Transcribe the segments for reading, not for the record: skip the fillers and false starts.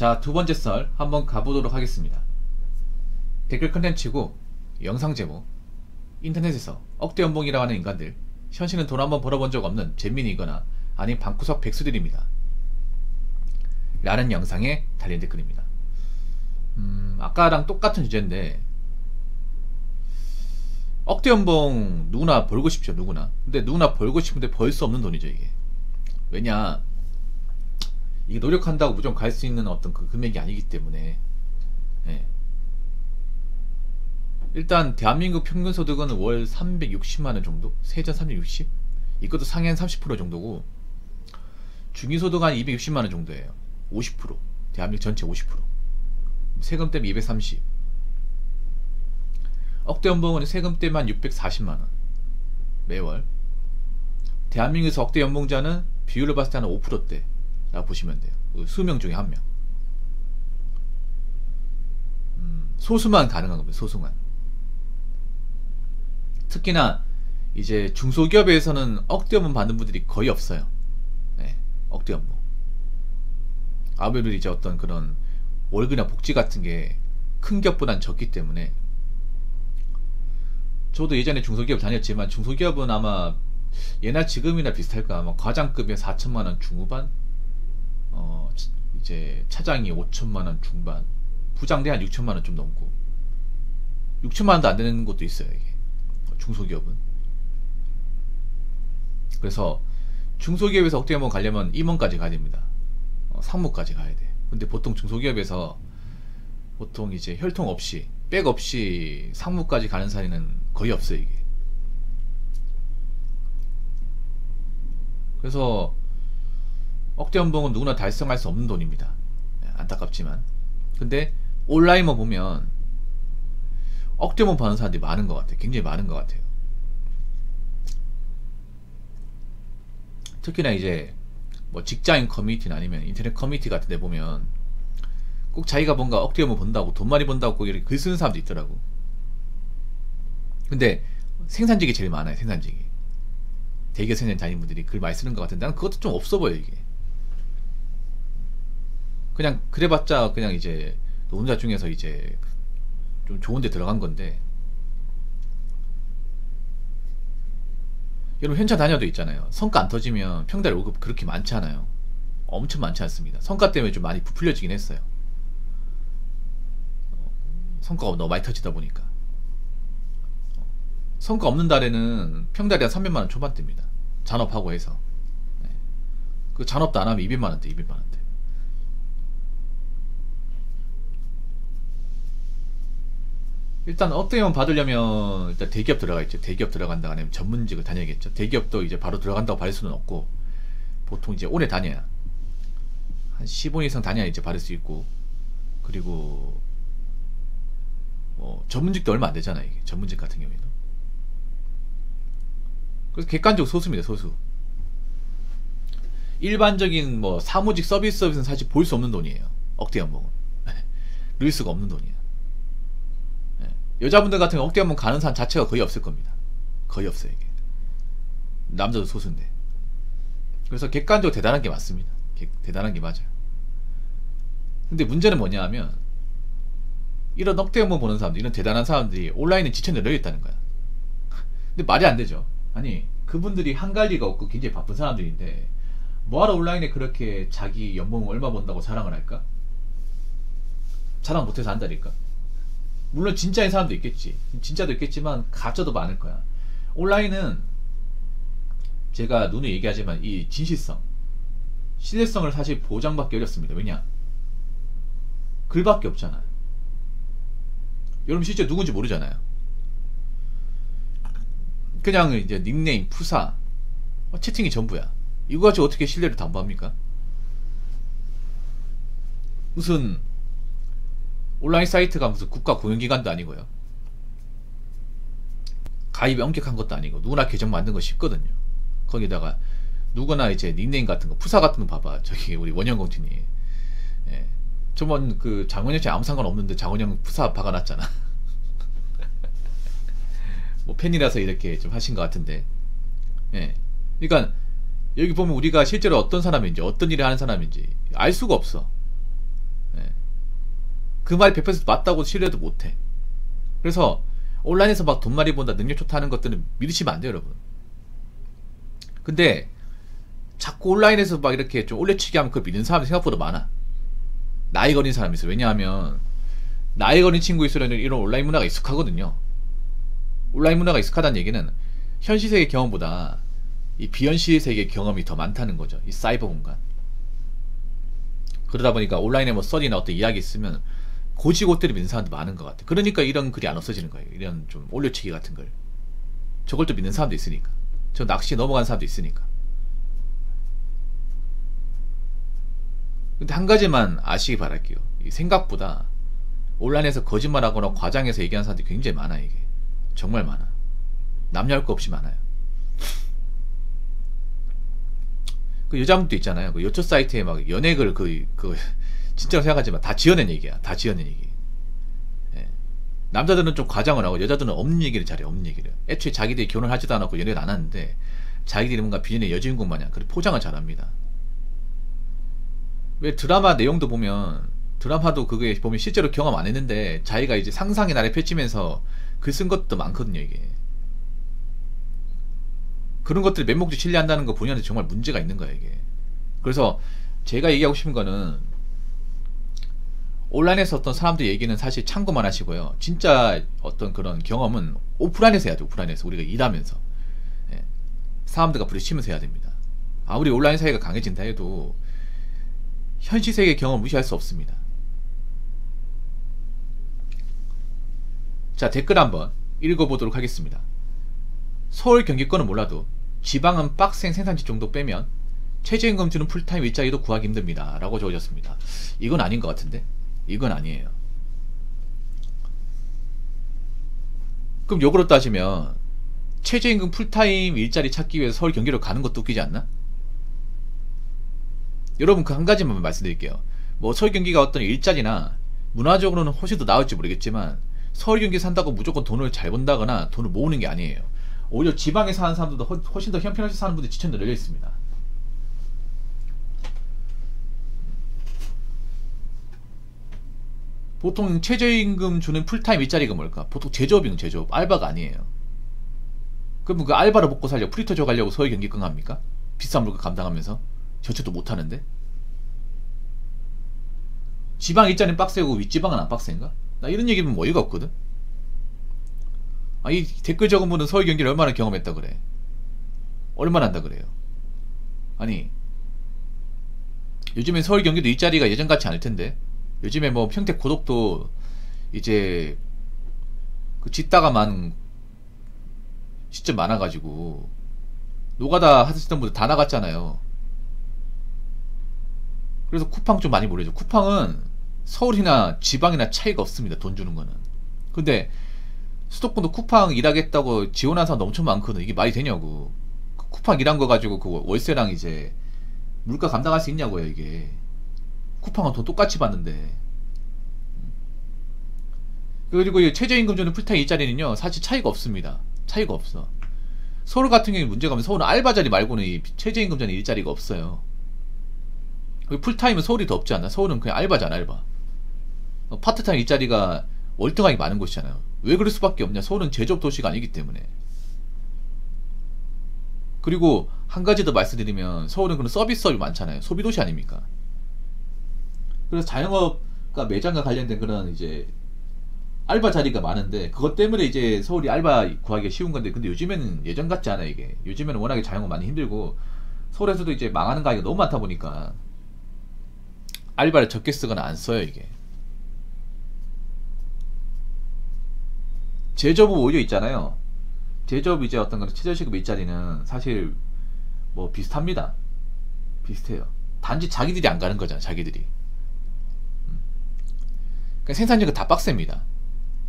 자, 두 번째 썰 한번 가보도록 하겠습니다. 댓글 컨텐츠고 영상 제목: 인터넷에서 억대 연봉이라고 하는 인간들, 현실은 돈 한번 벌어본 적 없는 잼민이거나 아닌 방구석 백수들입니다 라는 영상에 달린 댓글입니다. 아까랑 똑같은 주제인데, 억대 연봉 누구나 벌고 싶죠. 누구나. 근데 누구나 벌고 싶은데 벌 수 없는 돈이죠 이게. 왜냐, 이게 노력한다고 무조건 갈 수 있는 어떤 그 금액이 아니기 때문에. 예. 일단 대한민국 평균 소득은 월 360만원 정도? 세전 360? 이것도 상해 30% 정도고, 중위소득 한 260만원 정도예요. 50%. 대한민국 전체 50%. 세금 때문에 230. 억대 연봉은 세금 때문에 한 640만원 매월. 대한민국에서 억대 연봉자는 비율을 봤을 때 한 5%대 라고 보시면 돼요. 수명 중에 한 명. 소수만 가능한 겁니다. 소수만. 특히나 이제 중소기업에서는 억대 연봉 받는 분들이 거의 없어요. 네, 억대 연봉. 아무래도 이제 어떤 그런 월급이나 복지 같은 게 큰 기업보단 적기 때문에. 저도 예전에 중소기업 다녔지만, 중소기업은 아마 예나 지금이나 비슷할까. 아마 과장급이 4천만원 중후반, 이제 차장이 5천만원 중반, 부장대 한 6천만원 좀 넘고, 6천만원도 안 되는 곳도 있어요 이게, 중소기업은. 그래서 중소기업에서 억대 연봉 가려면 임원까지 가야 됩니다. 상무까지 가야 돼. 근데 보통 중소기업에서 보통 이제 혈통 없이, 백 없이 상무까지 가는 사례는 거의 없어요 이게. 그래서 억대 연봉은 누구나 달성할 수 없는 돈입니다. 안타깝지만. 근데 온라인만 보면 억대 연봉 받는 사람들이 많은 것 같아요. 굉장히 많은 것 같아요. 특히나 이제 뭐 직장인 커뮤니티나 아니면 인터넷 커뮤니티 같은 데 보면 꼭 자기가 뭔가 억대 연봉 번다고, 돈 많이 번다고 꼭 이렇게 글 쓰는 사람도 있더라고. 근데 생산직이 제일 많아요. 생산직이. 대기업 생산 다니는 분들이 글 많이 쓰는 것 같은데, 나는 그것도 좀 없어 보여 이게. 그냥 그래봤자 그냥 이제 노동자 중에서 이제 좀 좋은 데 들어간 건데, 여러분 현차 다녀도 있잖아요. 성과 안 터지면 평달 월급 그렇게 많지 않아요. 엄청 많지 않습니다. 성과 때문에 좀 많이 부풀려지긴 했어요. 성과가 너무 많이 터지다 보니까. 성과 없는 달에는 평달에 한 300만원 초반대입니다. 잔업하고 해서. 네. 그 잔업도 안 하면 200만원대 200만원대. 일단 억대 연봉 받으려면 일단 대기업 들어가 있죠. 대기업 들어간다 하면 전문직을 다녀야겠죠. 대기업도 이제 바로 들어간다고 받을 수는 없고, 보통 이제 오래 다녀야, 한 15년 이상 다녀야 이제 받을 수 있고, 그리고 전문직도 얼마 안 되잖아요 이게. 전문직 같은 경우에도. 그래서 객관적으로 소수입니다. 소수. 일반적인 뭐 사무직 서비스업에서는 사실 볼 수 없는 돈이에요. 억대 연봉은. 누릴 수가 없는 돈이에요. 여자분들 같은 경우 억대 연봉 가는 사람 자체가 거의 없을 겁니다. 거의 없어요 이게. 남자도 소수인데. 그래서 객관적으로 대단한 게 맞습니다. 대단한 게 맞아요. 근데 문제는 뭐냐 하면, 이런 억대 연봉 보는 사람들, 이런 대단한 사람들이 온라인에 지쳐 늘어 있다는 거야. 근데 말이 안 되죠. 아니, 그분들이 한갈리가 없고 굉장히 바쁜 사람들인데 뭐하러 온라인에 그렇게 자기 연봉 얼마 번다고 자랑을 할까? 자랑 못해서 한다니까. 물론 진짜인 사람도 있겠지. 진짜도 있겠지만 가짜도 많을 거야. 온라인은 제가 누누이 얘기하지만 이 진실성, 신뢰성을 사실 보장받기 어렵습니다. 왜냐? 글밖에 없잖아요. 여러분 실제 누군지 모르잖아요. 그냥 이제 닉네임, 푸사, 채팅이 전부야. 이거 가지고 어떻게 신뢰를 담보합니까? 무슨 온라인 사이트가 무슨 국가 공영기관도 아니고요. 가입이 엄격한 것도 아니고, 누구나 계정 만든 거 쉽거든요. 거기다가 누구나 이제 닉네임 같은 거, 푸사 같은 거 봐봐. 저기 우리 원영공팀이. 예. 저번 그 장원영 씨 아무 상관 없는데 장원영 푸사 박아놨잖아. 뭐 팬이라서 이렇게 좀 하신 것 같은데. 예. 그러니까 여기 보면 우리가 실제로 어떤 사람인지, 어떤 일을 하는 사람인지 알 수가 없어. 예. 그 말이 100% 맞다고 신뢰도 못해. 그래서 온라인에서 막 돈 많이 번다, 능력 좋다 하는 것들은 믿으시면 안 돼요, 여러분. 근데 자꾸 온라인에서 막 이렇게 좀 올려치기 하면 그걸 믿는 사람이 생각보다 많아. 나이 어린 사람이 있어. 왜냐하면 나이 어린 친구일수록 이런 온라인 문화가 익숙하거든요. 온라인 문화가 익숙하다는 얘기는 현실 세계 경험보다 이 비현실 세계 경험이 더 많다는 거죠. 이 사이버 공간. 그러다 보니까 온라인에 뭐 썰이나 어떤 이야기 있으면 고지고대로 믿는 사람도 많은 것 같아. 그러니까 이런 글이 안 없어지는 거예요. 이런 좀 올려치기 같은 걸. 저걸 또 믿는 사람도 있으니까. 저 낚시에 넘어간 사람도 있으니까. 근데 한 가지만 아시기 바랄게요. 생각보다 온라인에서 거짓말하거나 과장해서 얘기하는 사람들이 굉장히 많아. 이게 정말 많아. 남녀 할 거 없이 많아요. 그 여자분도 있잖아요. 그 여초 사이트에 막 연애글 진짜로 생각하지만 다 지어낸 얘기야. 다 지어낸 얘기. 예. 남자들은 좀 과장을 하고 여자들은 없는 얘기를 잘해. 없는 얘기를. 애초에 자기들이 결혼하지도 않았고 연애를 안 하는데 자기들이 뭔가 비전의 여주인공 마냥 그렇게 포장을 잘합니다. 왜 드라마 내용도 보면 드라마도 그게 보면 실제로 경험 안 했는데 자기가 이제 상상의 나래 펼치면서 글 쓴 것도 많거든요. 이게 그런 것들이 맹목적 신뢰한다는 거 본인한테 정말 문제가 있는 거예요. 이게 그래서 제가 얘기하고 싶은 거는 온라인에서 어떤 사람들 얘기는 사실 참고만 하시고요. 진짜 어떤 그런 경험은 오프라인에서 해야 돼. 오프라인에서 우리가 일하면서 사람들과 부딪히면서 해야 됩니다. 아무리 온라인 사회가 강해진다 해도 현실 세계 경험을 무시할 수 없습니다. 자, 댓글 한번 읽어보도록 하겠습니다. 서울 경기권은 몰라도 지방은 빡센 생산지 정도 빼면 최저임금 주는 풀타임 일자리도 구하기 힘듭니다 라고 적어졌습니다. 이건 아닌 것 같은데? 이건 아니에요. 그럼 역으로 따지면 최저임금 풀타임 일자리 찾기 위해서 서울 경기로 가는 것도 웃기지 않나? 여러분 그 한 가지만 말씀드릴게요. 뭐 서울 경기가 어떤 일자리나 문화적으로는 훨씬 더 나을지 모르겠지만 서울 경기 산다고 무조건 돈을 잘 번다거나 돈을 모으는 게 아니에요. 오히려 지방에 사는 사람들도 훨씬 더 형편없이 사는 분들이 지천에 널려 있습니다. 보통 최저임금 주는 풀타임 일자리가 뭘까? 보통 제조업이면 제조업, 알바가 아니에요. 그러면 그 알바로 먹고 살려고 프리터져 가려고 서울 경기권 합니까? 비싼 물가 감당하면서 저체도 못하는데? 지방 일자리는 빡세고 윗지방은 안 빡센가? 나 이런 얘기면 뭐 어이가 없거든? 이 댓글 적은 분은 서울 경기를 얼마나 경험했다 그래? 얼마나 한다 그래요? 아니 요즘엔 서울 경기도 일자리가 예전같이 않을 텐데 요즘에 뭐 평택 고덕도 이제 그 짓다가만 시점 많아가지고 노가다 하시던 분들 다 나갔잖아요. 그래서 쿠팡 좀 많이 모르죠. 쿠팡은 서울이나 지방이나 차이가 없습니다. 돈 주는 거는. 근데 수도권도 쿠팡 일하겠다고 지원한 사람도 엄청 많거든. 이게 말이 되냐고. 그 쿠팡 일한 거 가지고 그 월세랑 이제 물가 감당할 수 있냐고요. 이게 쿠팡은 돈 똑같이 받는데. 그리고 이 최저임금 주는 풀타임 일자리는요 사실 차이가 없습니다. 차이가 없어. 서울 같은 경우에 문제가 있으면 서울은 알바 자리 말고는 이 최저임금 자리 일자리가 없어요. 풀타임은 서울이 더 없지 않나? 서울은 그냥 알바잖아. 알바. 파트타임 일자리가 월등하게 많은 곳이잖아요. 왜 그럴 수밖에 없냐? 서울은 제조업 도시가 아니기 때문에. 그리고 한 가지 더 말씀드리면 서울은 그런 서비스업이 많잖아요. 소비도시 아닙니까? 그래서 자영업과 매장과 관련된 그런 이제 알바 자리가 많은데 그것 때문에 이제 서울이 알바 구하기가 쉬운 건데 근데 요즘에는 예전 같지 않아. 이게 요즘에는 워낙에 자영업 많이 힘들고 서울에서도 이제 망하는 가게가 너무 많다 보니까 알바를 적게 쓰거나 안 써요. 이게 제조업 오히려 있잖아요. 제조업 이제 어떤 그런 최저시급 일자리는 사실 뭐 비슷합니다. 비슷해요. 단지 자기들이 안 가는 거잖아. 자기들이. 그러니까 생산력은 다 빡셉니다.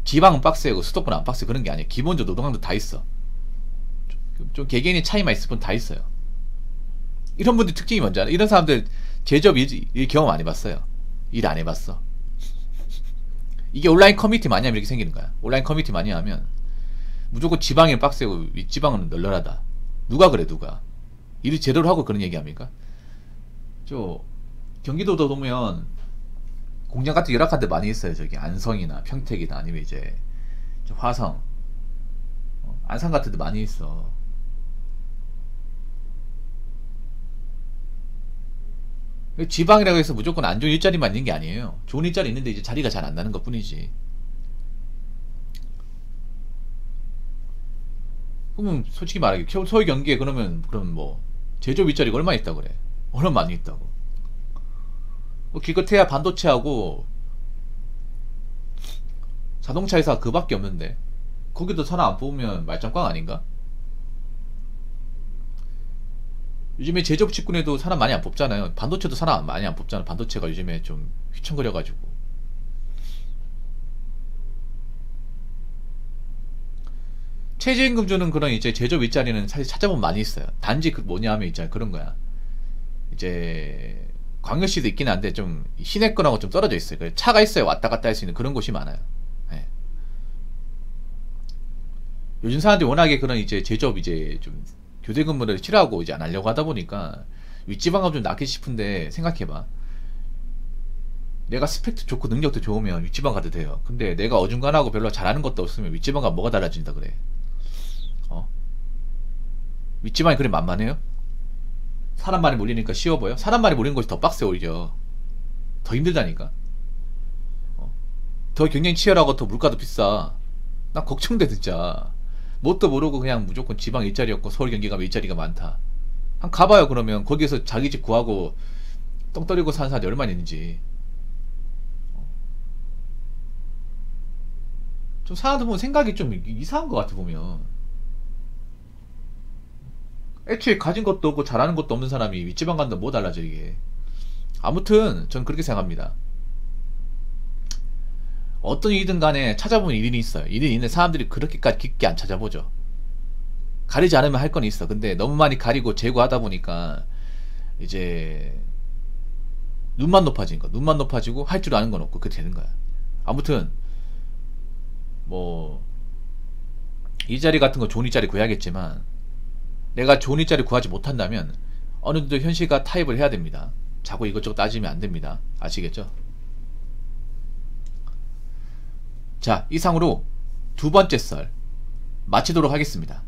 지방은 빡세고 수도권은 안 빡세. 그런 게 아니에요. 기본적으로 노동강도 다 있어. 좀 개개인의 차이만 있을 뿐 다 있어요. 이런 분들 특징이 뭔지 알아? 이런 사람들 제조업 일 경험 안 해봤어요. 일 안 해봤어. 이게 온라인 커뮤니티 많이 하면 이렇게 생기는 거야. 온라인 커뮤니티 많이 하면 무조건 지방이 빡세고 윗지방은 널널하다. 누가 그래 누가? 일을 제대로 하고 그런 얘기 합니까? 경기도도 보면 공장 같은 열악한 데 많이 있어요. 저기 안성이나 평택이나 아니면 이제 좀 화성, 안산 같은 데 많이 있어. 지방이라고 해서 무조건 안 좋은 일자리만 있는 게 아니에요. 좋은 일자리 있는데 이제 자리가 잘 안 나는 것 뿐이지. 그러면 솔직히 말하기 서울 경기에 그럼 뭐 제조업 일자리가 얼마 있다고 그래. 얼마 많이 있다고. 뭐 기껏해야 반도체하고 자동차 회사 그밖에 없는데 거기도 사람 안 뽑으면 말짱꽝 아닌가? 요즘에 제조업 직군에도 사람 많이 안 뽑잖아요. 반도체도 사람 많이 안 뽑잖아. 반도체가 요즘에 좀 휘청거려가지고. 최저임금 주는 그런 이제 제조업 일자리는 사실 찾아보면 많이 있어요. 단지 그 뭐냐 하면 있잖아요. 그런 거야. 이제 광역시도 있긴 한데 좀 시내권하고 좀 떨어져 있어요. 차가 있어야 왔다 갔다 할 수 있는 그런 곳이 많아요. 예. 요즘 사람들이 워낙에 그런 이제 제조업 이제 좀 교대 근무를 싫어하고 이제 안 하려고 하다 보니까 윗지방은 좀 낫겠 싶은데 생각해봐. 내가 스펙도 좋고 능력도 좋으면 윗지방 가도 돼요. 근데 내가 어중간하고 별로 잘하는 것도 없으면 윗지방 가면 뭐가 달라진다 그래. 어? 윗지방이 그래 만만해요? 사람 많이 몰리니까 쉬워 보여? 사람 많이 몰리는 것이 더 빡세 오히려. 더 힘들다니까. 어? 더 경쟁 치열하고 더 물가도 비싸. 나 걱정돼 진짜. 뭣도 모르고 그냥 무조건 지방 일자리였고 서울 경기 가면 일자리가 많다. 한 가봐요. 그러면 거기에서 자기 집 구하고 똥 떨이고 사는 사람이 얼마나 있는지. 좀 사람들 보면 생각이 좀 이상한 것 같아 보면. 애초에 가진 것도 없고 잘하는 것도 없는 사람이 윗지방 간다 뭐 달라져 이게. 아무튼 전 그렇게 생각합니다. 어떤 일이든 간에 찾아보면 일인이 있어요. 일이 있는데 사람들이 그렇게까지 깊게 안 찾아보죠. 가리지 않으면 할 건 있어. 근데 너무 많이 가리고 제거하다 보니까 이제 눈만 높아진 거. 눈만 높아지고 할 줄 아는 건 없고 그렇게 되는 거야. 아무튼 뭐 일자리 같은 거 좋은 일자리 구해야겠지만 내가 좋은 일자리 구하지 못한다면 어느 정도 현실과 타협을 해야 됩니다. 자꾸 이것저것 따지면 안 됩니다. 아시겠죠? 자, 이상으로 두 번째 썰 마치도록 하겠습니다.